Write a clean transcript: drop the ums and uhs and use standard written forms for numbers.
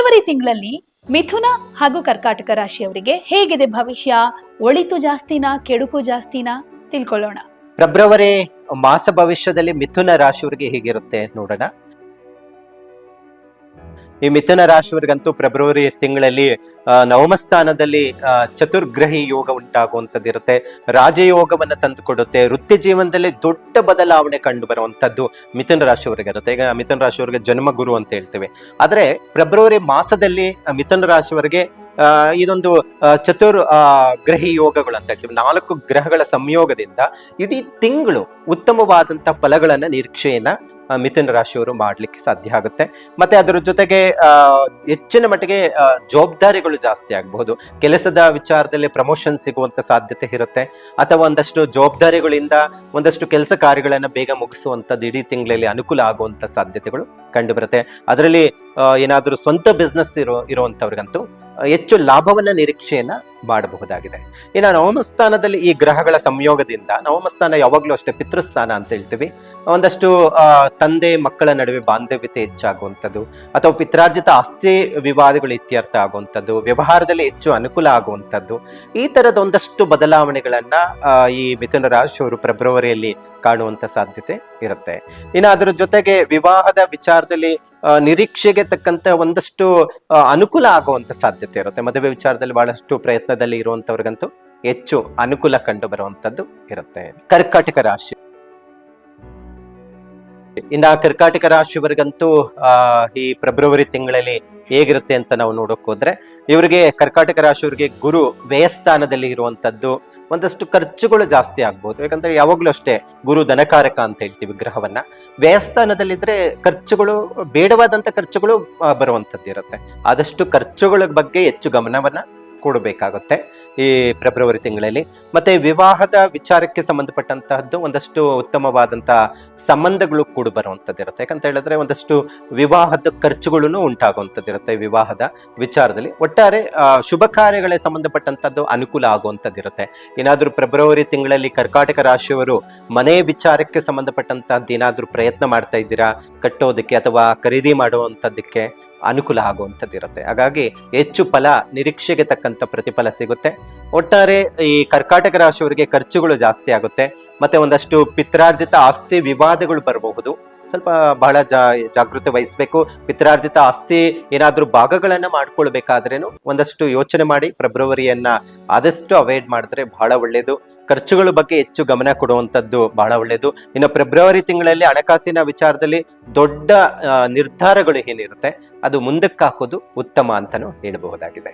February ತಿಂಗಳಲ್ಲಿ ಮಿಥುನ ಹಾಗೂ ಕರ್ಕಾಟಕ ರಾಶಿಯವರಿಗೆ ಹೇಗಿದೆ ಭವಿಷ್ಯ? ಒಳಿತು ಜಾಸ್ತಿನಾ ಕೆಡುಕು ಜಾಸ್ತಿನಾ ತಿಳ್ಕೊಳ್ಳೋಣ. ಫೆಬ್ರವರಿ ಮಾಸ ಭವಿಷ್ಯದಲ್ಲಿ ಮಿಥುನ ರಾಶಿಯವರಿಗೆ ಹೇಗಿರುತ್ತೆ ನೋಡೋಣ. ಈ ಮಿಥುನ ರಾಶಿಯವರಿಗಂತೂ ಫೆಬ್ರವರಿ ತಿಂಗಳಲ್ಲಿ ನವಮ ಸ್ಥಾನದಲ್ಲಿ ಚತುರ್ಗ್ರಹಿ ಯೋಗ ಉಂಟಾಗುವಂಥದ್ದಿರುತ್ತೆ. ರಾಜಯೋಗವನ್ನ ತಂದುಕೊಡುತ್ತೆ. ವೃತ್ತಿ ಜೀವನದಲ್ಲಿ ದೊಡ್ಡ ಬದಲಾವಣೆ ಕಂಡು ಬರುವಂತದ್ದು ಮಿಥುನ ರಾಶಿಯವರಿಗೆ ಇರುತ್ತೆ. ಈಗ ಮಿಥುನ ರಾಶಿಯವರಿಗೆ ಜನ್ಮ ಗುರು ಅಂತ ಹೇಳ್ತೇವೆ. ಆದ್ರೆ ಫೆಬ್ರವರಿ ಮಾಸದಲ್ಲಿ ಮಿಥುನ ರಾಶಿಯವರಿಗೆ ಇದೊಂದು ಗ್ರಹಿ ಯೋಗಗಳು ಅಂತ ಹೇಳ್ತೀವಿ. 4 ಗ್ರಹಗಳ ಸಂಯೋಗದಿಂದ ಇಡೀ ತಿಂಗಳು ಉತ್ತಮವಾದಂತ ಫಲಗಳನ್ನ ನಿರೀಕ್ಷೆಯನ್ನ ಮಿಥುನ ರಾಶಿಯವರು ಮಾಡ್ಲಿಕ್ಕೆ ಸಾಧ್ಯ ಆಗುತ್ತೆ. ಮತ್ತೆ ಅದರ ಜೊತೆಗೆ ಹೆಚ್ಚಿನ ಮಟ್ಟಿಗೆ ಜವಾಬ್ದಾರಿಗಳು ಜಾಸ್ತಿ ಆಗಬಹುದು. ಕೆಲಸದ ವಿಚಾರದಲ್ಲಿ ಪ್ರಮೋಷನ್ ಸಿಗುವಂತ ಸಾಧ್ಯತೆ ಇರುತ್ತೆ, ಅಥವಾ ಒಂದಷ್ಟು ಜವಾಬ್ದಾರಿಗಳಿಂದ ಒಂದಷ್ಟು ಕೆಲಸ ಕಾರ್ಯಗಳನ್ನ ಬೇಗ ಮುಗಿಸುವಂತದ್ದು ಇಡೀ ತಿಂಗಳಲ್ಲಿ ಅನುಕೂಲ ಆಗುವಂತ ಸಾಧ್ಯತೆಗಳು ಕಂಡು ಬರುತ್ತೆ. ಅದರಲ್ಲಿ ಏನಾದ್ರೂ ಸ್ವಂತ ಬಿಸ್ನೆಸ್ ಇರುವಂತವ್ರಿಗಂತೂ ಹೆಚ್ಚು ಲಾಭವನ್ನ ನಿರೀಕ್ಷೆಯನ್ನ ಮಾಡಬಹುದಾಗಿದೆ. ಇನ್ನು ನವಮ ಸ್ಥಾನದಲ್ಲಿ ಈ ಗ್ರಹಗಳ ಸಂಯೋಗದಿಂದ, ನವಮ ಸ್ಥಾನ ಯಾವಾಗ್ಲೂ ಅಷ್ಟೇ ಪಿತೃಸ್ಥಾನ ಅಂತ ಹೇಳ್ತೀವಿ, ಒಂದಷ್ಟು ತಂದೆ ಮಕ್ಕಳ ನಡುವೆ ಬಾಂಧವ್ಯತೆ ಹೆಚ್ಚಾಗುವಂಥದ್ದು, ಅಥವಾ ಪಿತ್ರಾರ್ಜಿತ ಆಸ್ತಿ ವಿವಾದಗಳು ಇತ್ಯರ್ಥ ಆಗುವಂಥದ್ದು, ವ್ಯವಹಾರದಲ್ಲಿ ಹೆಚ್ಚು ಅನುಕೂಲ ಆಗುವಂಥದ್ದು, ಈ ತರದ ಒಂದಷ್ಟು ಬದಲಾವಣೆಗಳನ್ನ ಈ ಮಿಥುನ ರಾಶಿಯವರು ಫೆಬ್ರವರಿಯಲ್ಲಿ ಕಾಣುವಂತ ಸಾಧ್ಯತೆ ಇರುತ್ತೆ. ಇನ್ನು ಅದರ ಜೊತೆಗೆ ವಿವಾಹದ ವಿಚಾರದಲ್ಲಿ ನಿರೀಕ್ಷೆಗೆ ತಕ್ಕಂತ ಒಂದಷ್ಟು ಅನುಕೂಲ ಆಗುವಂತ ಸಾಧ್ಯತೆ ಇರುತ್ತೆ. ಮದುವೆ ವಿಚಾರದಲ್ಲಿ ಬಹಳಷ್ಟು ಪ್ರಯತ್ನದಲ್ಲಿ ಇರುವಂತವ್ರಿಗಂತೂ ಹೆಚ್ಚು ಅನುಕೂಲ ಕಂಡು ಬರುವಂತದ್ದು ಇರುತ್ತೆ. ಕರ್ಕಾಟಕ ರಾಶಿ, ಇನ್ನ ಕರ್ಕಾಟಕ ರಾಶಿಯವರಿಗಂತೂ ಈ ಫೆಬ್ರವರಿ ತಿಂಗಳಲ್ಲಿ ಹೇಗಿರುತ್ತೆ ಅಂತ ನಾವು ನೋಡಕ್ ಹೋದ್ರೆ, ಇವರಿಗೆ ಕರ್ಕಾಟಕ ರಾಶಿಯವರಿಗೆ ಗುರು ವ್ಯಯಸ್ಥಾನದಲ್ಲಿ ಇರುವಂತದ್ದು ಒಂದಷ್ಟು ಖರ್ಚುಗಳು ಜಾಸ್ತಿ ಆಗ್ಬೋದು. ಯಾಕಂದ್ರೆ ಯಾವಾಗ್ಲೂ ಅಷ್ಟೇ ಗುರು ಧನಕಾರಕ ಅಂತ ಹೇಳ್ತೀವಿ ಗ್ರಹವನ್ನ. ವ್ಯಯಸ್ಥಾನದಲ್ಲಿದ್ರೆ ಖರ್ಚುಗಳು, ಬೇಡವಾದಂತ ಖರ್ಚುಗಳು ಬರುವಂತದ್ದು ಇರುತ್ತೆ. ಆದಷ್ಟು ಖರ್ಚುಗಳ ಬಗ್ಗೆ ಹೆಚ್ಚು ಗಮನವನ್ನ ಕೊಡಬೇಕಾಗುತ್ತೆ ಈ ಫೆಬ್ರವರಿ ತಿಂಗಳಲ್ಲಿ. ಮತ್ತೆ ವಿವಾಹದ ವಿಚಾರಕ್ಕೆ ಸಂಬಂಧಪಟ್ಟಂತಹದ್ದು ಒಂದಷ್ಟು ಉತ್ತಮವಾದಂತಹ ಸಂಬಂಧಗಳು ಕೂಡ ಬರುವಂತದ್ದು ಇರುತ್ತೆ. ಯಾಕಂತ ಹೇಳಿದ್ರೆ ಒಂದಷ್ಟು ವಿವಾಹದ ಖರ್ಚುಗಳನ್ನು ಉಂಟಾಗುವಂತದ್ದಿರುತ್ತೆ ವಿವಾಹದ ವಿಚಾರದಲ್ಲಿ. ಒಟ್ಟಾರೆ ಶುಭ ಕಾರ್ಯಗಳಿಗೆ ಸಂಬಂಧಪಟ್ಟಂತದ್ದು ಅನುಕೂಲ ಆಗುವಂತದ್ದು ಇರುತ್ತೆ. ಏನಾದ್ರೂ ಫೆಬ್ರವರಿ ತಿಂಗಳಲ್ಲಿ ಕರ್ಕಾಟಕ ರಾಶಿಯವರು ಮನೆ ವಿಚಾರಕ್ಕೆ ಸಂಬಂಧಪಟ್ಟಂತಹದ್ದು ಏನಾದ್ರೂ ಪ್ರಯತ್ನ ಮಾಡ್ತಾ ಇದ್ದೀರಾ ಕಟ್ಟೋದಕ್ಕೆ ಅಥವಾ ಖರೀದಿ ಮಾಡುವಂತದ್ದಕ್ಕೆ, ಅನುಕೂಲ ಆಗುವಂಥದ್ದು ಇರುತ್ತೆ. ಹಾಗಾಗಿ ಹೆಚ್ಚು ಫಲ, ನಿರೀಕ್ಷೆಗೆ ತಕ್ಕಂತ ಪ್ರತಿಫಲ ಸಿಗುತ್ತೆ. ಒಟ್ಟಾರೆ ಈ ಕರ್ಕಾಟಕ ರಾಶಿಯವರಿಗೆ ಖರ್ಚುಗಳು ಜಾಸ್ತಿ ಆಗುತ್ತೆ. ಮತ್ತೆ ಒಂದಷ್ಟು ಪಿತ್ರಾರ್ಜಿತ ಆಸ್ತಿ ವಿವಾದಗಳು ಬರಬಹುದು. ಸ್ವಲ್ಪ ಬಹಳ ಜಾಗೃತಿ ವಹಿಸಬೇಕು. ಪಿತ್ರಾರ್ಜಿತ ಆಸ್ತಿ ಏನಾದ್ರೂ ಭಾಗಗಳನ್ನ ಮಾಡ್ಕೊಳ್ಬೇಕಾದ್ರೇನು ಒಂದಷ್ಟು ಯೋಚನೆ ಮಾಡಿ ಫೆಬ್ರವರಿಯನ್ನ ಆದಷ್ಟು ಅವಾಯ್ಡ್ ಮಾಡಿದ್ರೆ ಬಹಳ ಒಳ್ಳೇದು. ಖರ್ಚುಗಳ ಬಗ್ಗೆ ಹೆಚ್ಚು ಗಮನ ಕೊಡುವಂಥದ್ದು ಬಹಳ ಒಳ್ಳೇದು. ಇನ್ನು ಫೆಬ್ರವರಿ ತಿಂಗಳಲ್ಲಿ ಹಣಕಾಸಿನ ವಿಚಾರದಲ್ಲಿ ದೊಡ್ಡ ನಿರ್ಧಾರಗಳು ಏನಿರುತ್ತೆ ಅದು ಮುಂದಕ್ಕೆ ಹಾಕೋದು ಉತ್ತಮ ಅಂತಾನು ಹೇಳಬಹುದಾಗಿದೆ.